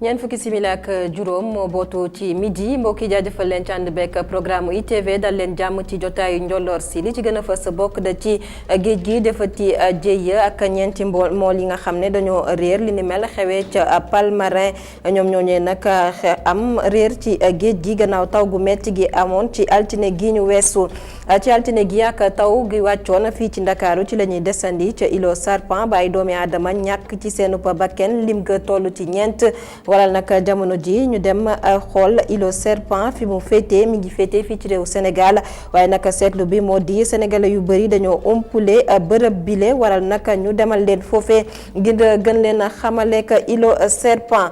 ñeent fukki simili ak juróom moo bootu ci midi mbokk yi jaajëfal leen ci ànd beeg programme ITV dal leen jàmm ci jotaayu njolloor si li ci gën a fës bokk da ci géej gi defati jéeya ak ñeenti mool yi nga xam ne dañoo réer li ni mel xewee ca Palmarin ñoom ñooñee nag am réer ci géej gi gannaaw taw gu metti gi amoon ci altine gi ñu weesu ci altine gi ak taw gi wàccoon fii ci Ndakaaru ci la ñuy desandi ca Îlot Serpent ba ay doomi aadama ñàkk ci seenu bakken lim ga toll ci ñeent waral nag jamono ji ñu dem xool Îlot Serpent fi mu féetee mi ngi féetee fii ci réew Sénégal waaye nag seetlu bi moo di sénégalais yu bëri dañoo umpule bërëb bile waral nag ñu demal leen foofee ngir gën leen a xamaleek Îlot Serpent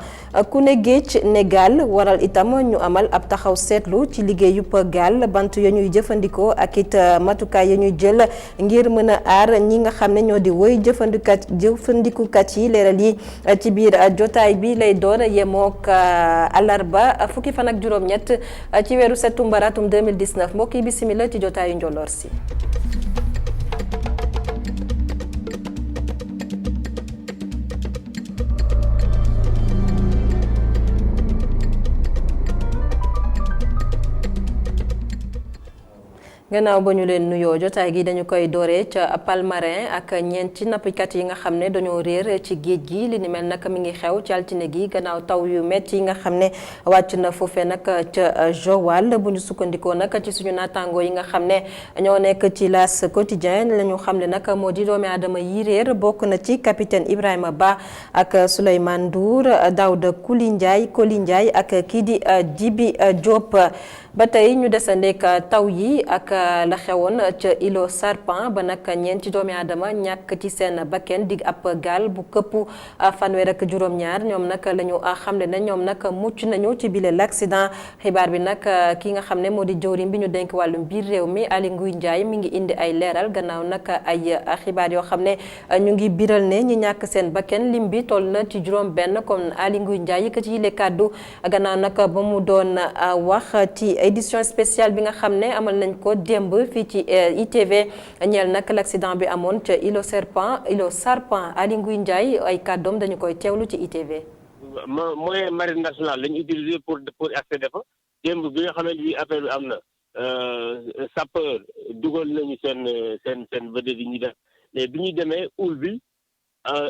ku ne géej ne gaal waral itam ñu amal ab taxaw seetlu ci liggéeyub gaal bant ya ñuy jëfandikoo ak it matukaay ya ñuy jël ngir mën a aar ñi nga xam ne ñoo di woy jëfandikukat yi leeral yi ci biir jotaay bi lay doon yemook àllarba fukki fan ak juróom-ñett ci weeru septembre atum 2019 mbokk yi bisimila ci jotaayu njolloor si. gannaaw ba ñu leen nuyoo jotaay gi dañu koy dooree ca Palmarin ak ñeenti nappkat yi nga xam ne dañoo réer ci géej gi li ni mel nag mi ngi xew ci altine gi gannaaw taw yu métti yi nga xam ne wàcc na foofee nag ca Joal bu ñu sukkandikoo nag ci suñu naataangoo yi nga xam ne ñoo nekk ci L'As Quotidien la ñu xam ne nag moo di doomi aadama yi réer bokk na ci capitaine Ibrahima Ba ak Souleymane Ndour Daouda Koli Ndiaye ak kii di Djibi Diop ba tey ñu desandeek taw yi ak la xewoon ca Îlot Serpent ba nag ñeenti doomi aadama ñàkk ci seen bakken dig ab gaal bu këpp fanweer ak juróom-ñaar ñoom nag la ñu xamle ne ñoom nag mucc nañu ci bile l'accident xibaar bi nag ki nga xam ne moo di jëwriñ bi ñu dénk wàllum biir réew mi Aly Ngouille Ndiaye mi ngi indi ay leeral gannaaw nag ay xibaar yoo xam ne ñu ngi biral ne ñi ñàkk seen bakken lim bi toll na ci juróom-benn comme Aly Ngouille Ndiaye yëkkati yile kàddu gannaaw nag ba mu doon wax ci édition spéciale bi nga xam ne amal nañ ko démb fii ci ITV ñeel nag l'accident bi amoon ca Îlot Serpent Aly Ngouille Ndiaye ay kàddoom dañu koy teewlu ci ITV. mooy marine nationale lañu utiliser pour accéder fa démb bi nga xamante ni affaire bi am na sapeur dugal nañu seen vedette yi ñu def mais bi ñu demee houle bi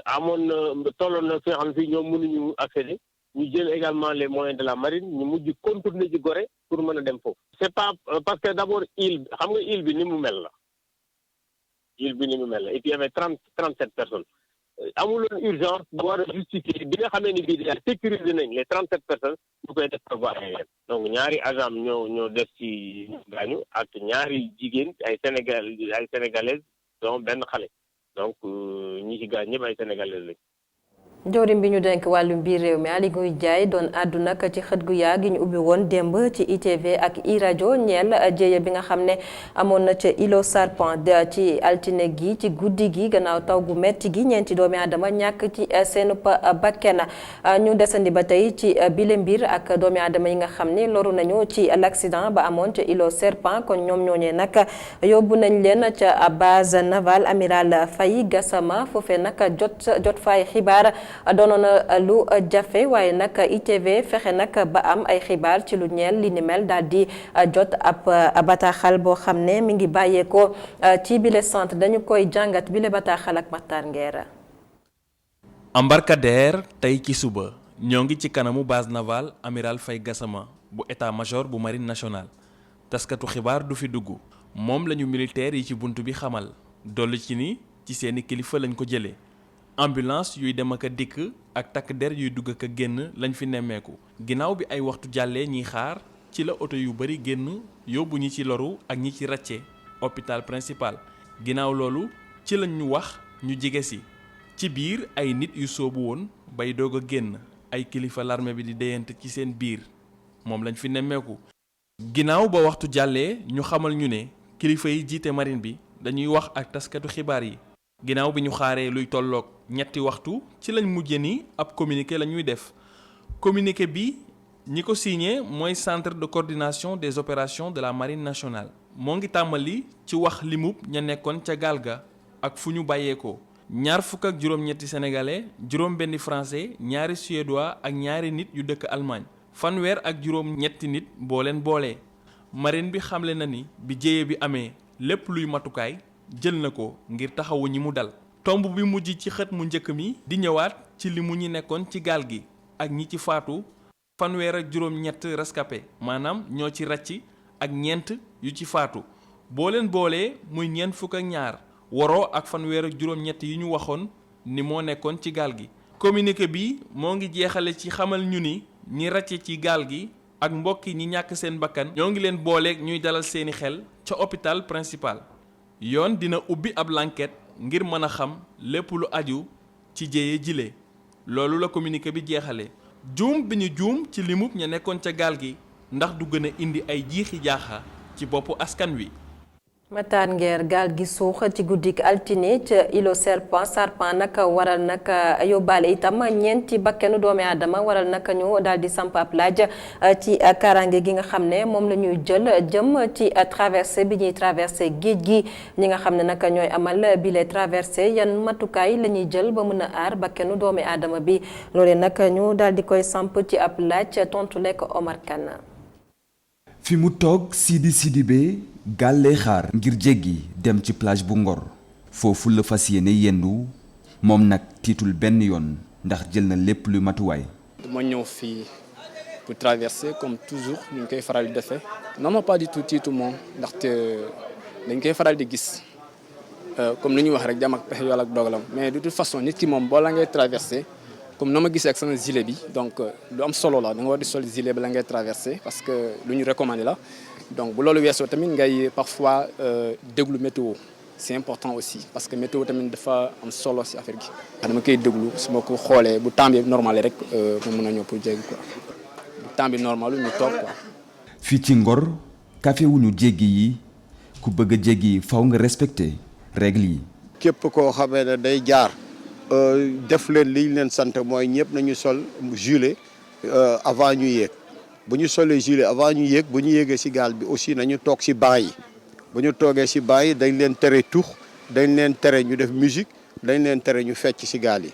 amoon na tolloon na fi nga xam ne fii ñoom mënuñu accéder ñu jël également les moyens de la marine ñu mujj contourner ci Gorée pour mën a dem foofu. c'est pas parce que d'abord île xam nga île bi ni mu mel la et puis il y avait 37 personnes amuloon urgence bu war a justifier bi nga xamee ni bii daal sécuriser nañ les 37 personnes ñu koy def par voie aérienne donc ñaari agent ñoo def ci gaañu ak ñaari jigéen ay sénégalaises donc benn xale donc ñi ci gaañ ñëpp ay sénégalaises lañ. jawriñ bi ñu denk wàllum biir réew mi Aly Ngouille Ndiaye doon àddu nag ci xët gu yaa gi ñu ubbi woon démb ci ITV ak iRadio ñeel jéeya bi nga xam ne amoon na ca Îlot Serpent ci altine gi ci guddi gi gannaaw taw gu metti gi ñeenti doomi aadama ñàkk ci seenu bakken ñu desandi ba tey ci bile mbir ak doomi aadama yi nga xam ne loru nañu ci l'accident ba amoon ca Îlot Serpent kon ñoom ñooñee nag yóbbu nañ leen ca base navale amiral Faye Gassama foofee nag jot fay xibaar doonoon na lu jafe waaye nag ITV fexe nag ba am ay xibaar ci lu ñeel li ni mel daal di jot ab bataaxal boo xam ne mi ngi bàyyeekoo ci bile centre dañu koy jàngat bile bataaxal ak Matar Nguer. embarcadère tey ci suba ñoo ngi ci kanamu base navale amiral Faye Gassama bu état-major bu marine nationale taskatu xibaar du fi dugg moom lañu militaire yi ci bunt bi xamal dolli ci ni ci seeni kilifa lañ ko jëlee. ambulance yuy dem ak a dikk ak takk der yuy dugg ak a génn lañ fi nemmeeku ginnaaw bi ay waxtu jàllee ñiy xaar ci la oto yu bari génn yóbbu ñi ci loru ak ñi ci ràcce hôpital principal ginnaaw loolu ci lañ ñu wax ñu jege si ci biir ay nit yu soobu woon bay doog a génn ay kilifa l'armée bi di déyante ci seen biir moom lañ fi nemmeeku ginnaaw ba waxtu jàllee ñu xamal ñu ne kilifa yi jiite marine bi dañuy wax ak taskatu xibaar yi ginnaaw bi ñu xaaree luy tolloog ñetti waxtu ci lañ mujje ni ab communiqué la ñuy def communiqué bi ñi ko signé mooy centre de coordination des opérations de la marine nationale moo ngi tàmbali ci wax limub ña nekkoon ca gaal ga ak fu ñu bàyyeekoo ñaar fukk ak juróom-ñetti sénégalais juróom-benni français ñaari suédois ak ñaari nit yu dëkk Allemagne fanweer ak juróom-ñetti nit boo leen boolee. marine bi xamle na ni bi jéye bi amee lépp luy matukaay jël na ko ngir taxawu ñi mu dal. tomb bi mujj ci xët mu njëkk mi di ñëwaat ci limu ñi nekkoon ci gaal gi ak ñi ci faatu fanweer ak juróom-ñett rescapé maanaam ñoo ci ràcc ak ñeent yu ci faatu boo leen boolee muy ñeent fukk ak ñaar waroo ak fanweer ak juróom-ñett yi ñu waxoon ni moo nekkoon ci gaal gi. communiqué bi moo ngi jeexale ci xamal ñu ni ñi ràcce ci gaal gi ak mbokk yi ñi ñàkk seen bakkan ñoo ngi leen booleeg ñuy dalal seeni xel ca hôpital principal. yoon dina ubbi ab l'enquête ngir mën a xam lépp lu aju ci jéye jile loolu la communiqué bi jeexale juum bi ñu juum ci limub ña nekkoon ca gaal gi ndax du gën a indi ay jiixi jaaxa ci boppu askan wi. Matar Nguer gaal gi suux ci guddik altine ca îlot Serpent nag waral nag yóbbaale itam ñeenti bakkenu doomi aadama waral nag ñu daal di samp ab laaj ci kaaraange gi nga xam ne moom la ñuy jël jëm ci traversée bi ñuy traversé géej gi ñi nga xam ne nag ñooy amal bile traversé yan matukaay la ñuy jël ba mën a aar bakkenu doomi aadama bi loolee nag ñu daal di koy samp ci ab laaj tontu lekk Omar Kane. fi mu toog Sidi Sidibé gaal lay xaar ngir jéggi dem ci plage bu Ngor foofu la fas yéene yendu moom nag tiitul benn yoon ndax jël na lépp lu matuwaay. dama ñëw fii pour traverser comme toujours ñu ngi koy faral di defee non pas du tout tiitu moom ndaxte dañ koy faral di gis comme li ñuy wax rek jàmm ak pexe Yàlla ak dogalam mais de toute façon nit ki moom boo la ngay traverser comme na ma gisee ak sama gilet bi donc lu am solo la da nga war di sol gilet ba la ngay traverser parce que lu ñu recommandé la. donc bu loolu weesoo tamit ngay parfois déglu météo c'est important aussi parce que météo tamit dafa am solo ci affaire gi. dama koy déglu su ma ko xoolee bu temps bi normal rek ma mën a ñëw pour jéggi quoi bu temps bi normal ñu toog quoi. fii ci Ngor café wu ñu jéggi yi ku bëgg a jéggi faw nga respecter règles yi. képp koo xamee ne day jaar def leen li ñu leen sant mooy ñëpp nañu sol gilet avant ñu yéeg. bu ñu solee gilet avant ñu yéeg bu ñu yéegee ci gaal bi aussi nañu toog ci banc yi bu ñu toogee ci banc yi dañ leen tere tux dañ leen tere ñu def musique dañ leen tere ñu fecc ci gaal yi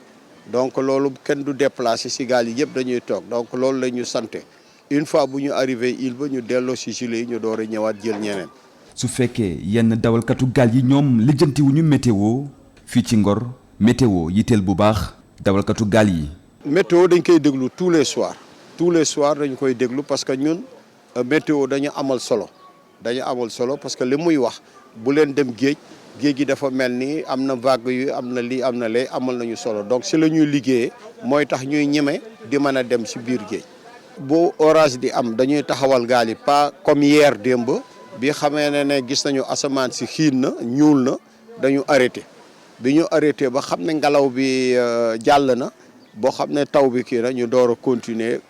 donc loolu kenn du déplacer ci gaal yi yëpp dañuy toog donc loolu la ñu sante une fois bu ñu arrivé île ba ñu delloo ci gilet yi ñu door a ñëwaat jël ñeneen. su fekkee yenn dawalkatu gaal yi ñoom lijjantiwuñu météo fii ci Ngor météo yitteel bu baax dawalkatu gaal yi. météo dañ koy déglu tous les soirs dañu koy déglu parce que ñun météo dañu amal solo parce que li muy wax bu leen dem géej gi dafa mel ni am na vague yu am na lii am na lee amal nañu solo donc si la ñuy liggéeyee mooy tax ñuy ñeme di mën a dem si biir géej. bu orage di am dañuy taxawal gaal yi pas comme hier démb bi xamee ne gis nañu asamaan si xiin na ñuul na dañu arrêté bi ñu arrêté ba xam ne ngelaw bi jàll na. boo xam ne taw bi kii na ñu door a continuer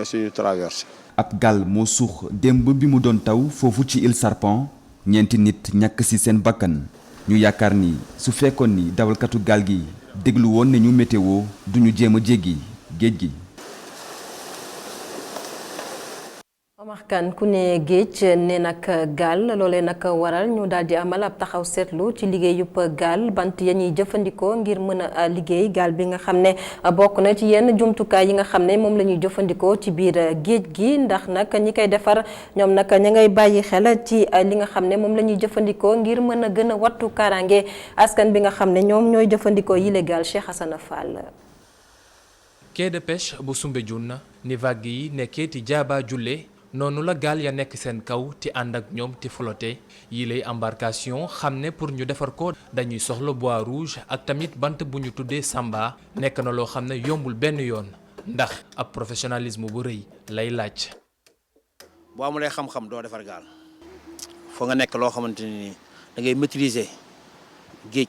suñu traversée. ab gaal moo suux démb bi mu doon taw foofu ci île Serpent ñeenti nit ñàkk ci seen bakkan ñu yaakaar ni su fekkoon ni dawalkatu gaal gi déglu woon nañu météo duñu jéem a jéggi géej gi. Omar Kane ku ne géej ne nag gaal loolee nag waral ñu daal di amal ab taxaw seetlu ci liggéeyub gaal bant ya ñuy jëfandikoo ngir mën a liggéey gaal bi nga xam ne bokk na ci yenn jumtukaay yi nga xam ne moom la ñuy jëfandikoo ci biir géej gi ndax nag ñi koy defar ñoom nag ña ngay bàyyi xel ci li nga xam ne moom la ñuy jëfandikoo ngir mën a gën a wattu kaaraange askan bi nga xam ne ñoom ñooy jëfandikoo yile gaal Cheikh Hassana Fall. quai de pêche bu Soumbédioune ni vague yi nekkee ti jaaba julle noonu la gaal ya nekk seen kaw ti ànd ak ñoom ti flotté yi lay embarcation xam ne pour ñu defar ko dañuy soxla bois rouge ak tamit bant bu ñu tuddee samba nekk na loo xam ne yombul benn yoon ndax ab professionnalisme bu rëy lay laaj. boo amulee xam-xam doo defar gaal foo nga nekk loo xamante ni da ngay maîtriser géej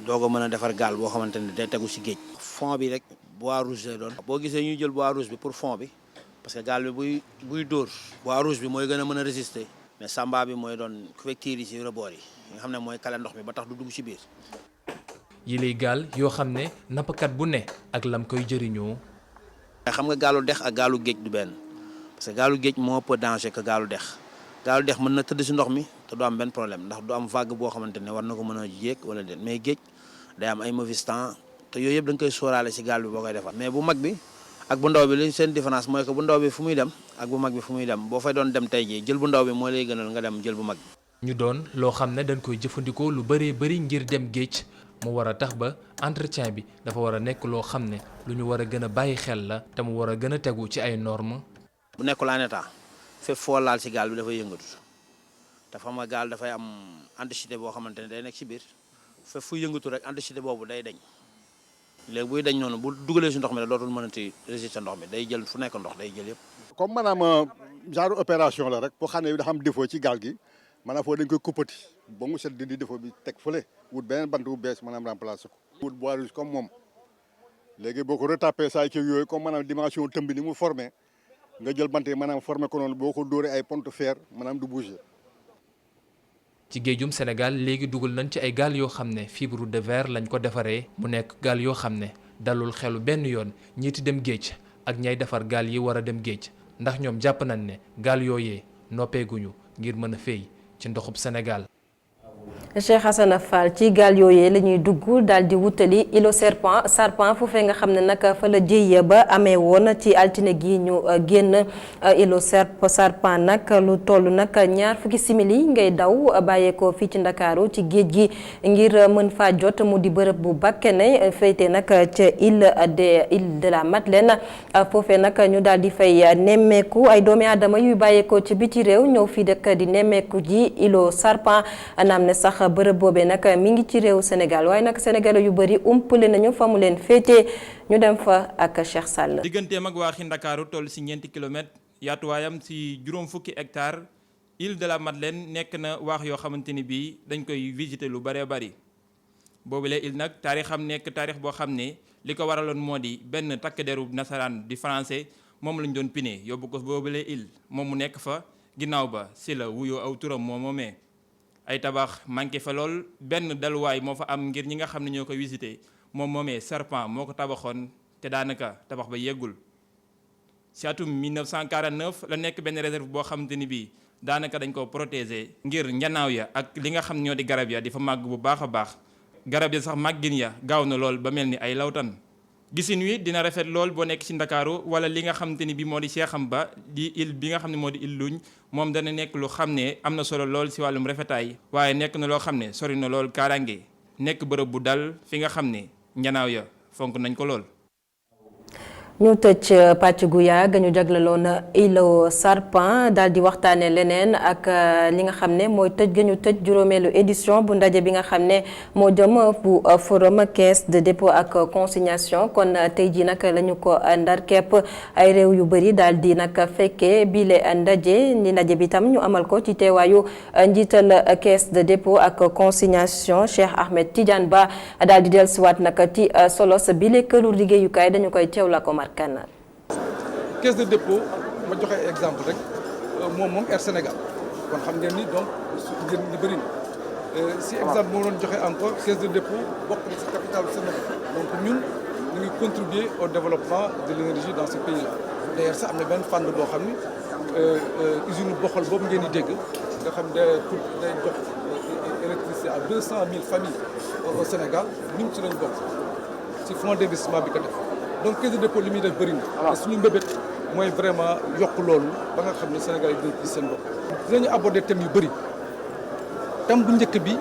doo ko mën a defar gaal boo xamante ni day tegu ci géej. fond bi rek bois rouge lay doon. boo gisee ñuy jël bois rouge bi pour fond bi. parce que gaal bi buy dóor bois rouge bi mooy gën a mën a résister mais samba bi mooy doon couverture yi ci rebord yi nga xam ne mooy kale ndox mi ba tax du dugg ci biir. yi lay gaal yoo xam ne nappkat bu ne ak lam koy jëriñoo. xam nga gaalu dex ak gaalu géej du benn parce que gaalu géej moo ëpp danger que gaalu dex mën na tëdd ci ndox mi te du am benn problème ndax du am vague boo xamante ne war na ko mën a yéeg wala déet mais géej day am ay mauvais temps te yooyu yëpp da nga koy sóoraale si gaal bi boo koy defar mais bu mag bi ak bu ndaw bi li seen différence mooy que bu ndaw bi fu muy dem ak bu mag bi fu muy dem boo fay doon dem tey jii jël bu ndaw bi moo lay gënal nga dem jël bu mag bi. ñu doon loo xam ne dañ koy jëfandikoo lu bëree bëri ngir dem géej mu war a tax ba entretien bi dafa war a nekk loo xam ne lu ñu war a gën a bàyyi xel la te mu war a gën a tegu ci ay normes. bu nekkul en état fépp foo laal si gaal bi dafay yëngatu te xam nga gaal dafay am antichité boo xamante ne day nekk si biir fépp fu yëngatu rek antichité boobu day dañ léegi buy dañ noonu bu dugalee si ndox mi rek dootul mënati résister ndox mi day jël fu nekk ndox day jël yëpp. comme maanaam genre opération la rek boo xam ne dafa am défaut ci gaal gi maanaam foofu dañ koy kuppati ba mu set di défaut bi teg fële wut beneen bant bu bees maanaam remplacé ko. wut bois rouge comme moom léegi boo ko retapé saa ci yooyu comme maanaam dimension tëmb bi ni mu formé nga jël bant yi maanaam formé ko noonu boo ko dóoree ay pont fer maanaam du bouger. ci géejum Sénégal léegi dugal nañ ci ay gaal yoo xam ne fibre de verre lañ ko defaree mu nekk gaal yoo xam ne dalul xelu benn yoon ñiiti dem géej ak ñay defar gaal yi war a dem géej ndax ñoom jàpp nañ ne gaal yooyee noppeeguñu ngir mën a féey ci ndoxub Sénégal. Cheikh Hassana Fall ci gaal yooyee la ñuy dugg daal di wutali îlot Sarpan foofee nga xam ne nag fa la jéye ba amee woon ci altine gi ñu génn îlot Sarpan nag lu toll nag 20 simili ngay daw bàyyeekoo fii ci Ndakaaru ci géej gi ngir mën faa jot mu di bërëb bu bakkene féete nag ca île de la Madeleine foofee nag ñu daal di fay nemmeeku ay doomi aadama yuy bàyyeekoo ci biti réew ñëw fii dëkk di nemmeeku ji îlot Sarpan naam ne sax bërëb boobee nag mi ngi ci réew Sénégal waaye nag sénégalais yu bëri umpale nañu fa mu leen féetee ñu dem fa ak Cheikh Sall. digganteem ak waaxi Ndakaaru toll si 4 kilomètres yaatuwaayam si juróom fukki hectares île de la Madeleine nekk na waax yoo xamante ni bii dañ koy visiter lu bëree bëri boobule île nag taarixam nekk taarix boo xam ne li ko waraloon moo di benn takk deru nasaraan di français moom lañ doon pine yóbbu ko boobule île moom mu nekk fa ginnaaw ba si la wuyoo aw turam moomee. ay tabax manqué fa lool benn daluwaay moo fa am ngir ñi nga xam ne ñoo ko visité moom moomee Sarpan moo ko tabaxoon te daanaka tabax ba yeggul si atum 1949 la nekk benn réserve boo xamante ni bii daanaka dañ ko protéger ngir njanaaw ya ak li nga xam ñoo di garab ya di fa màgg bu baax a baax garab ya sax màggin ya gaaw na lool ba mel ni ay lawtan gisin wi dina rafet lool boo nekk ci Ndakaaru wala li nga xamante ni bi moo di Seexam ba di île bi nga xam ne moo di île Luñ moom dana nekk lu xam ne am na solo lool ci wàllum rafetaay waaye nekk na loo xam ne sori na lool kaaraange nekk bërëb bu dal fi nga xam ne njanaaw ya fonk nañ ko lool. ñu tëj pàcc gu yàgg ñu jagleloon îlot Sarpan daal di waxtaanee leneen ak li nga xam ne mooy tëj ga ñu tëj juróomeelu édition bu ndaje bi nga xam ne moo jëm bu forum caisse de dépôt ak consignation kon tey jii nag la ñu ko ndar képp ay réew yu bëri daal di nag fekkee bile ndaje ni ndaje bi tam ñu amal ko ci teewaayu njiital caisse de dépôt ak consignation Cheikh Ahmed Tidiane Ba daal di dellusiwaat nag ci solos bile këru liggéeyukaay dañu koy teewla ko caisse de dépôt ma joxe exemple rek moom Air Sénégal kon xam ngeen ni donc njëriñ li bëri na si exemple moo doon joxe encore caisse de dépôt bokk na si capital Sénégal donc ñun ñu ngi contribuer au développement de l'énergie dans ce pays là d'ailleurs sax am na benn fànn boo xam ni usine Boxol boobu ngeen di dégg nga xam ne pour day jox électricité à 200 000 familles au Sénégal ñun ci lañ bokk ci fonds d'investissement bi ko def donc caisse de dépôt li muy def bëri na te suñu mbébét mooy vraiment yokk loolu ba nga xam ne Sénégal yi dinañ ci seen bopp. dinañu aborder thème yu bëri thème bu njëkk bi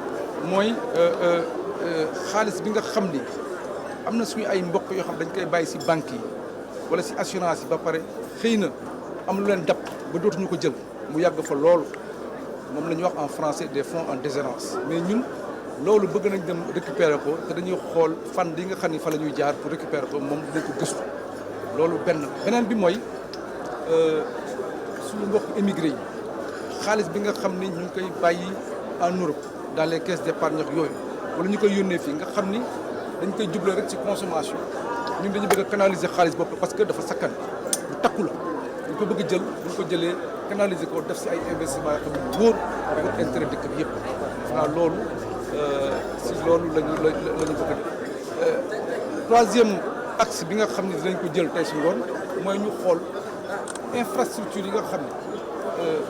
mooy xaalis bi nga xam ni am na suñu ay mbokk yoo xam dañ koy bàyyi si banques yi wala si assurance yi ba pare xëy na am lu leen dab ba dootuñu ko jël mu yàgg fa loolu moom la ñuy wax en français des fonds en déshérence mais ñun. loolu bëgg nañ dem récupérer ko te dañuy xool fan yi nga xam ni fa la ñuy jaar pour récupérer ko moom dinañ ko gëstu loolu beneen bi mooy suñu mbokk émigré yi xaalis bi nga xam ni ñu ngi koy bàyyi en Europe dans les caisses d'épargne yooyu wala ñu koy yónnee fii nga xam ni dañ koy juble rek ci consommation ñun dañu bëgg a canaliser xaalis bopp parce que dafa sakkan lu takku la dañ ko bëgg a jël buñ ko jëlee canaliser ko def si ay investissement yoo xam ne wóor pour intérêt dëkk bi yëpp xanaa loolu si loolu lañu bëgg a def troisième axe bi nga xam ne dinañ ko jël tey si ngoon mooy ñu xool infrastructure yi nga xam ne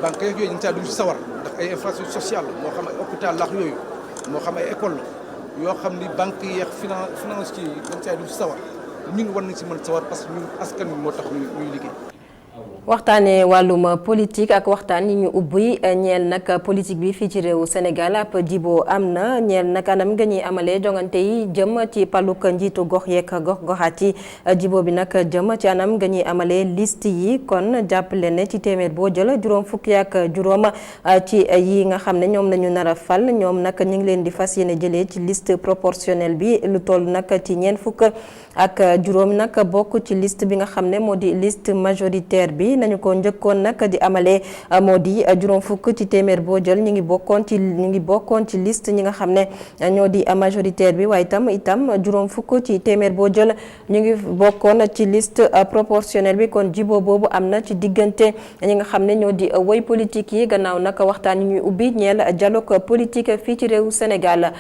banque yeeg yooyu ñu saa duñ si sawar ndax ay infrastructure sociale moo xam ay hôpital lax yooyu moo xam ay école la yoo xam ni banque yeex finance ci dañ saa du ci sawar ñun war nañ si mën sawar parce que ñun askan wi moo tax ñuy liggéey. waxtaanee wàllum politique ak waxtaan yi ñu ubbi ñeel nag politique bi fii ci réewu Sénégal ab jiboo am na ñeel nag anam nga ñuy amalee jongante yi jëm ci paluk njiitu gox yeeg gox-goxaat yi jiboo bi nag jëm ci anam nga ñuy amalee liste yi kon jàppale ne ci téeméer boo jël juróom fukki ak juróom ci yi nga xam ne ñoom la ñu nar a fal ñoom nag ñu ngi leen di fas yéene jëlee ci liste proportionnelle bi lu toll nag ci ñeent fukk ak juróom nag bokk ci liste bi nga xam ne moo di liste majoritaire bi nañu ko njëkkoon nag di amalee moo di juróom fukk ci téeméer boo jël ñu ngi bokkoon ci liste ñi nga xam ne ñoo di majoritaire bi waaye itam juróom fukk ci téeméer boo jël ñu ngi bokkoon ci liste proportionnelle bi kon jiboo boobu am na ci diggante ñi nga xam ne ñoo di woy politique yi gannaaw nag waxtaan yi ñuy ubbi ñeel dialogue politique fii ci réewu Sénégal.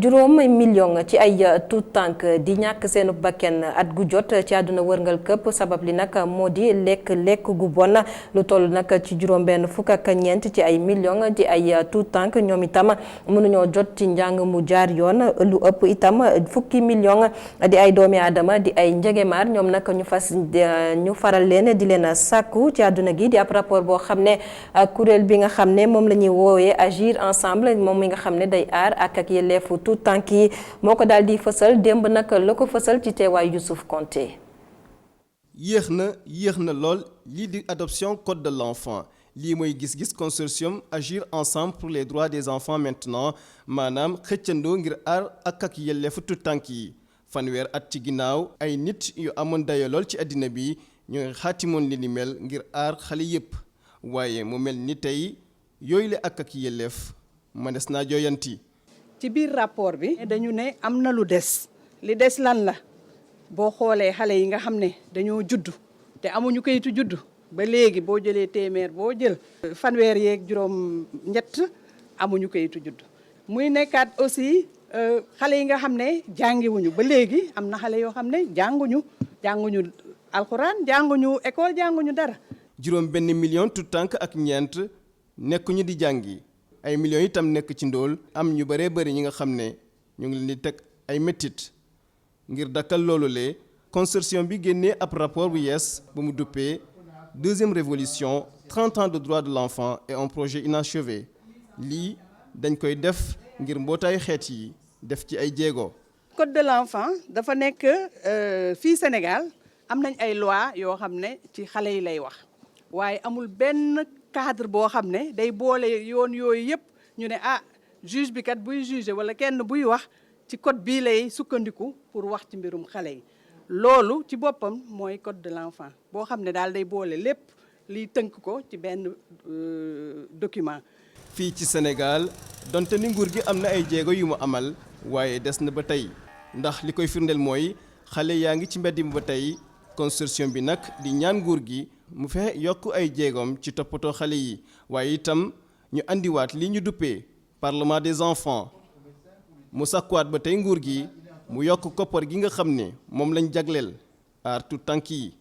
juróom million ci ay tout tànk di ñàkk seenu bakken at gu jot ci àdduna wërngal këpp sabab li nag moo di lekk gu bon lu toll nag ci juróom benn fukk ak ñeent ci ay million di ay tout tànk ñoom itam mënuñoo jot ci njàng mu jaar yoon lu ëpp itam fukki million di ay doomi aadama di ay njegemaar ñoom nag ñu faral leen di leen sàkku ci àdduna gi di ab rapport boo xam ne kuréel bi nga xam ne moom la ñuy woowee agir ensemble moom mi nga xam ne day aar ak yelleefu tout tànk yi moo ko daal di fësal démb nag la ko fësal ci teewaay Youssouf Konté. yéex na lool lii di adoption code de l'enfant lii mooy gis-gis consortium agir ensemble pour les droits des enfants maintenant maanaam xëccandoo ngir aar ak yelleefu tout tànk yi fanweer at ci ginnaaw ay nit yu amoon dayo lool ci àddina bi ñooy xaatimoon li ni mel ngir aar xale yépp waaye mu mel ni tey yooyu la ak yelleef mënees naa jooyanti. ci biir rapport bi dañu ne am na lu des li des lan la boo xoolee xale yi nga xam ne dañoo judd te amuñu kayitu judd ba léegi boo jëlee téeméer boo jël fanweer yeeg juróom ñett amuñu kayitu judd muy nekkaat aussi xale yi nga xam ne jàngiwuñu ba léegi am na xale yoo xam ne jànguñu alxuraan jànguñu école jànguñu dara. juróom benn million tout tànk ak ñeent nekkuñu di jàngi. ay millions itam nekk ci ndóol am ñu bëree bëri ñi nga xam ne ñu ngi leen di teg ay méttit ngir dakkal loolu le consortium bi génnee ab rapport bu yees bu mu duppee deuxième révolution 30 ans de droits de l'enfant et un projet inachevé lii dañ koy def ngir mbootaayu xeet yi def ci ay jéego. code de l'enfant dafa nekk fii Sénégal am nañ ay loi yoo xam ne ci xale yi lay wax waaye amul benn cadre boo xam ne day boole yoon yooyu yëpp ñu ne juge bi kat buy juger wala kenn buy wax ci code bii lay sukkandiku pour wax ci mbirum xale yi loolu ci boppam mooy code de l'enfant boo xam ne daal day boole lépp liy tënk ko ci benn document. fii ci Sénégal donte ni nguur gi am na ay jéego yu mu amal waaye des na ba tey ndax li koy firndeel mooy xale yaa ngi ci mbedd mi ba tey consortium bi nag di ñaan nguur gi mu fexe yokk ay jéegoom ci toppatoo xale yi waaye itam ñu andiwaat li ñu duppee parlement des enfants mu sakkuwaat ba tey nguur gi mu yokk koppar gi nga xam ne moom lañ jagleel aar tout tànk yi.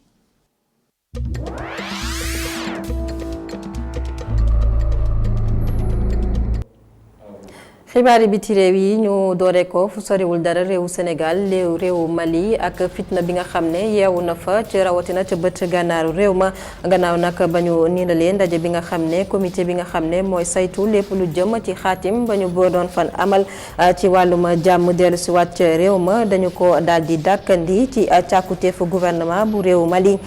xibaari biti réew yi ñu doore ko fu soriwul dara réewu Sénégal réewu Mali ak fitna bi nga xam ne yeewu na fa ci rawatina ca bët gànnaaru réew ma gannaaw nag ba ñu niinalee ndaje bi nga xam ne comité bi nga xam ne mooy saytu lépp lu jëm ci xaatim ba ñu boo doon fan amal ci wàllum jàmm dellu si waat réew ma dañu ko daal di dàkkandi ci càkkuteefu gouvernement bu réewu Mali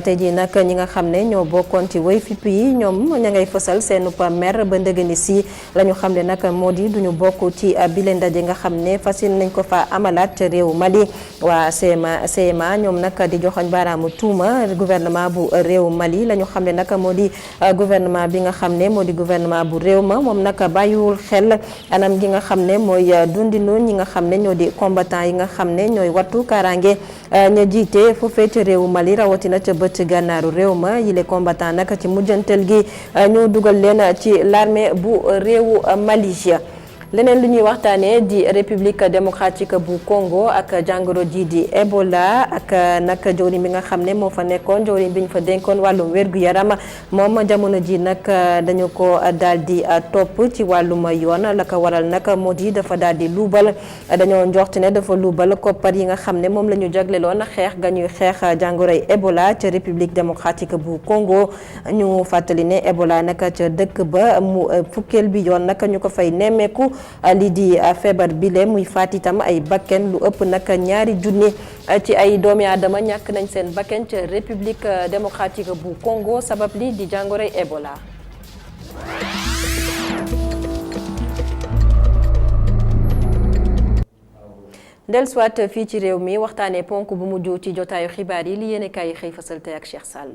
tey jii nag ñi nga xam ne ñoo bokkoon ci woy fipp yi ñoom ña ngay fësal seenu mer ba ndëgëni si la ñu xam ne nag moo di duñu bokk ci bile ndaje nga xam ne fas yéene nañ ko fa amalaat réew Mali waa CMA ñoom nag di joxoñ baaraamu tuuma gouvernement bu réew Mali la ñu xam ne nag moo di gouvernement bi nga xam ne moo di gouvernement bu réew ma moom nag bàyyiwul xel anam gi nga xam ne mooy dundinu ñi nga xam ne ñoo di combattant yi nga xam ne ñooy wattu kaaraange ña jiite foofee ca réew Mali rawatina ca bët gànnaaru réew ma yile combattant nag ci mujjantal gi ñu dugal leen ci l'armée bu réewu Mali leneen lu ñuy waxtaanee di république démocratique bu Congo ak jàngoro ji di Ebola ak nag jawriñ bi nga xam ne moo fa nekkoon jawriñ bi ñu fa dénkoon wàllum wér-gu-yaram moom jamono ji nag dañu ko daal di topp ci wàllum yoon la ko waral nag moo di dafa daal di luubal dañoo njort ne dafa luubal koppar yi nga xam ne moom la ñu jagleloon xeex ga ñuy xeex jàngoroy Ebola ca république démocratique bu Congo ñu fàttali ne Ebola nag ca dëkk ba mu fukkeel bi yoon nag ñu ko fay nemmeeku lii di feebar bile muy faat itam ay bakken lu ëpp nag 2 junni ci ay doomi aadama ñàkk nañ seen bakken ca république démocratique bu Congo sabab li di jàngoroy Ebola. dellusiwaat fii ci réew mi waxtaanee ponk bu mujj ci jotaayu xibaar yi li yéene kaay yi xëy fasal tey ak Cheikh Sall.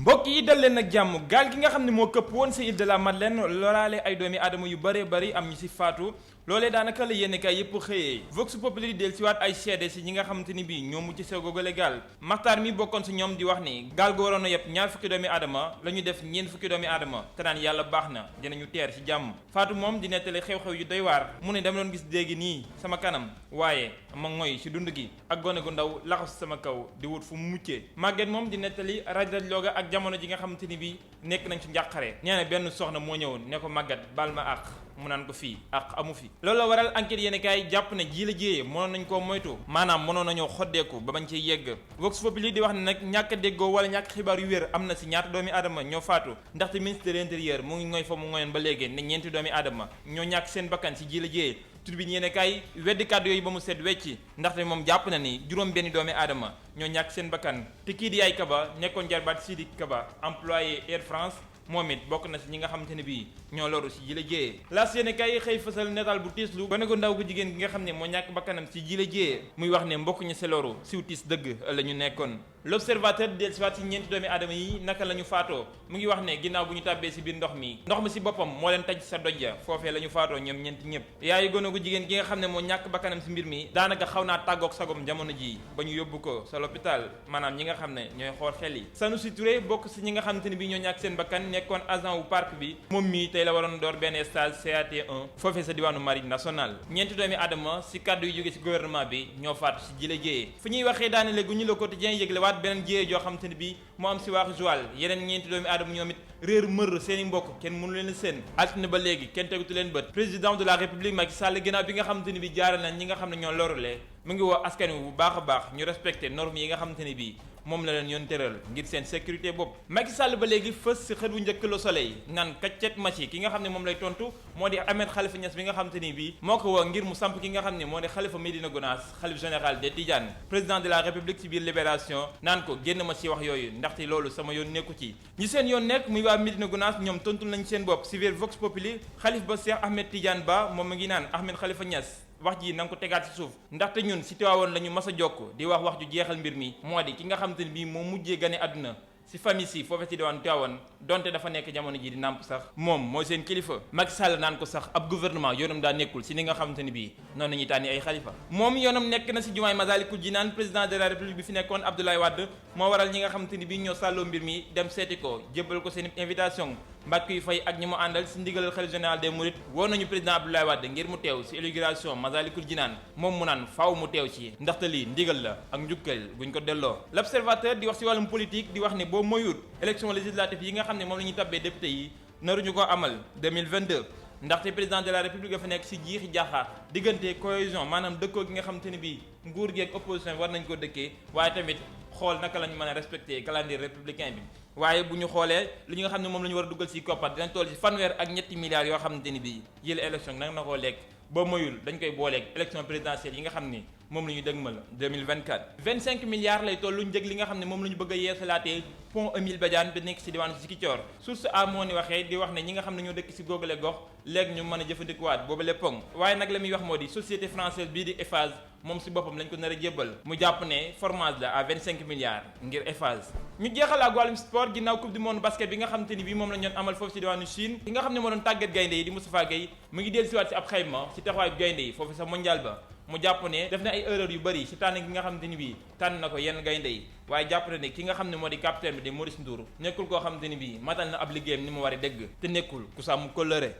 mbokk yi dal leen ak jàmm gaal gi nga xam ne moo këpp woon ci île de la Madeleine loraale ay doomi aadama yu bëree bëri am ñu ci faatu loolee daanaka la yéen kay yëpp xëyee Vox Populi del ci waat ay seede ci ñi nga xamante ni bii ñoo mucc see googale gaal maxtaar mi bokkoon ci ñoom di wax ni gaal gu waroon a yëpp 20 doomi aadama la ñu def 40 doomi aadama te naan yàlla baax na dinañu teer ci jàmm faatu moom di nettali xew-xew yu doy waar mu ne dama doon gis léegi nii sama kanam waaye ma ngoy ci dund gi ak gone gu ndaw laxas sama kaw di wut fu mu muccee màgget moom di nettali raj-raj looga ak jamono ji nga xamante ni bii nekk nañ ci njàqare nee na benn soxna moo ñëwoon ne ko màggat baal ma àq mu naan ko fii ak amu fi loolu la waral enquête yéen kaay jàpp ne ji la jéyee mënoon nañ koo moytu maanaam mënoon nañoo xoddeeku ba bañ ci yegg Vox Populi di wax ne nag ñàkk a déggoo wala ñàkk xibaar yu wér am na si ñaata doomi aadama ñoo faatu ndaxte ministre de l'intérieur mu ngi ngoy fa mu ngoyoon ba léegi ne 4 doomi aadama ñoo ñàkk seen bakkan si ji la jéyee Tribune yéen kaay weddi kàddu yooyu ba mu set wecci ndaxte moom jàpp na ni juróom benn doomi aadama ñoo ñàkk seen bakkan te kii di Yaay Kaba nekkoon jarbaat Sidi Kaba employé Air France moom it bokk na si ñi nga xamante ne bii ñoo loru si ji la jéyee laas yéene kay xëy fësal netaal bu tiislu gone gu ndaw gu jigéen gi nga xam ne moo ñàkk bakkanam si ji la jéyee muy wax ne mbokk ñi si loru siw tiis dëgg la ñu nekkoon l'observateur del si waat si 4 doomi aadama yi naka la ñu faatoo mu ngi wax ne ginnaaw bu ñu tàbbee si biir ndox mi si boppam moo leen taj sa dojja foofee la ñu faatoo ñoom ñeenti ñëpp yaayu gone gu jigéen gi nga xam ne moo ñàkk bakkanam si mbir mi daanaka xaw naa tàggoog sagom jamono ji ba ñu yóbbu ko sa l'hôpital maanaam ñi nga xam ne ñooy xool xel yi Sanusi Touré bokk si ñi nga xamante ne bii ñoo ñàkk seen bakkan nekkoon agent wu parc bi moom mii tey la waroon door benn stage CAT1 foofee sa diwaanu marine nationale 4 doomi aadama si kàddu yu jóge si gouvernement bi ñoo faatu si ji la jéyee fu ñuy waxee daanale gu ñu Le Quotidien yëgle waat beneen jéyee joo xamante ne bii moo am si waaxu Joal yeneen 4 doomi aadama ñoom it réer mër seeni mbokk kenn mënu leen seen altine ba léegi kenn tegutu leen bët président de la république Macky Sall ginnaaw bi nga xamante ne bi jaaral na ñi nga xam ne ñoo lorulee mu ngi woo askan wi bu baax a baax ñu respecté normes yi nga xamante ne bii moom la leen yoon tëral ngir seen sécurité bopp Macky Sall ba léegi fës si xët bu njëkk Le Soleil naan kaccet maci ki nga xam ne moom lay tontu moo di Ahmed Khalifa Niass bi nga xamante ni bii moo ko woo ngir mu samp ki nga xam ne moo di Khalifa Medina Gounass xalif général des Tidianes président de la république ci biir libération naan ko génn ma ci wax yooyu ndaxte loolu sama yoon nekku ci ñi seen yoon nekk muy waa Medina Gounass ñoom tontul nañ seen bopp si biir Vox Populi xalif ba Cheikh Ahmed Tidiane Ba moom ma ngi naan Ahmed Khalifa Niass wax ji na nga ko tegaat ci suuf ndaxte ñun si Tiwaawoon la ñu mas a jokk di wax ju jeexal mbir mi moo di ki nga xamante ne bii moo mujjee gane àdduna si famille si foofee ci diwaan Tiwaawoon donte dafa nekk jamono ji di nàmp sax moom mooy seen kilifa Macky Sall naan ko sax ab gouvernement yoonam daa nekkul si ni nga xamante ne bii noonu la ñuy tànni ay xalifa moom yoonam nekk na si jumaay Masalikul Jinaan président de la république bi fi nekkoon Abdoulaye Wade moo waral ñi nga xamante ni bii ñoo sàlloo mbir mi dem seeti ko jébbal ko seen invitation Mbàkke yu fay ak ñi mu àndal si ndigalal xalifa général des Mourides woo nañu président Abdoulaye Wade ngir mu teew si inauguration Masalikul Jinaan moom mu naan faaw mu teew ci ndaxte lii ndigal la ak njukkal buñ ko delloo l'observateur di wax si wàllum politique di wax ne boo moyut élection législative yi nga xam ne moom la ñuy tabbee député yi naruñu ko amal 2022 ndaxte président de la république dafa nekk si jiixi jaaxa diggante cohésion maanaam dëkkoo gi nga xamante ne bii nguur gi ak opposition war nañ ko dëkkee waaye tamit xool naka lañ mën a respecter calendrier républicain bi waaye bu ñu xoolee li nga xam ne moom la ñu war a dugal si koppar dinañ toll si fanweer ak ñetti milliards yoo xamante ni bii yële élection nag na koo lekk ba moyul dañ koy booleeg élection présidentielle yi nga xam ni moom la ñu dëgmal 2024 25 milliards lay toll lu njëg li nga xam ne moom la ñu bëgg a yeesalaatee pont Émile Badiane bi nekk si diwaanu Ziguinchor source a moo ni waxee di wax ne ñi nga xam ne ñoo dëkk si googale gox léegi ñu mën a jëfandikuwaat boobale pont waaye nag la muy wax moo di société française bii di Eiffage moom si boppam lañ ko nar a jébbal mu jàpp ne formage la à 25 milliards ngir Eiffage ñu jeexal ak wàllum sport ginnaaw coupe du monde basket bi nga xam te ni bii moom lañ doon amal foofu si diwaanu Chine ki nga xam ne moo doon tàggat gaynde yi di Moustapha Gueye mu ngi dellu siwaat si ab xayma si taxawaayu gaynde yi foofu sa mondial ba mu jàpp ne def na ay erreur yu bëri ci tànn gi nga xamante ni bii tànn na ko yenn gaynde yi waaye jàpp na ne ki nga xam ne moo di capitaine bi di Maurice Ndour nekkul koo xamante ni bii matal na ab liggéeyam ni mu war a dégg te nekkul ku sàmm kóllëre.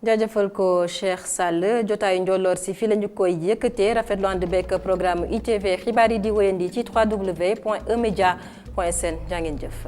jaajëfal ko Cheikh Sall jotaayu njolloor si fii la ñu koy yëkkatee rafetlu ànd bekk programme ITV xibaar yi di wéyandi ci www.emedia.sn jaa ngeen jëf.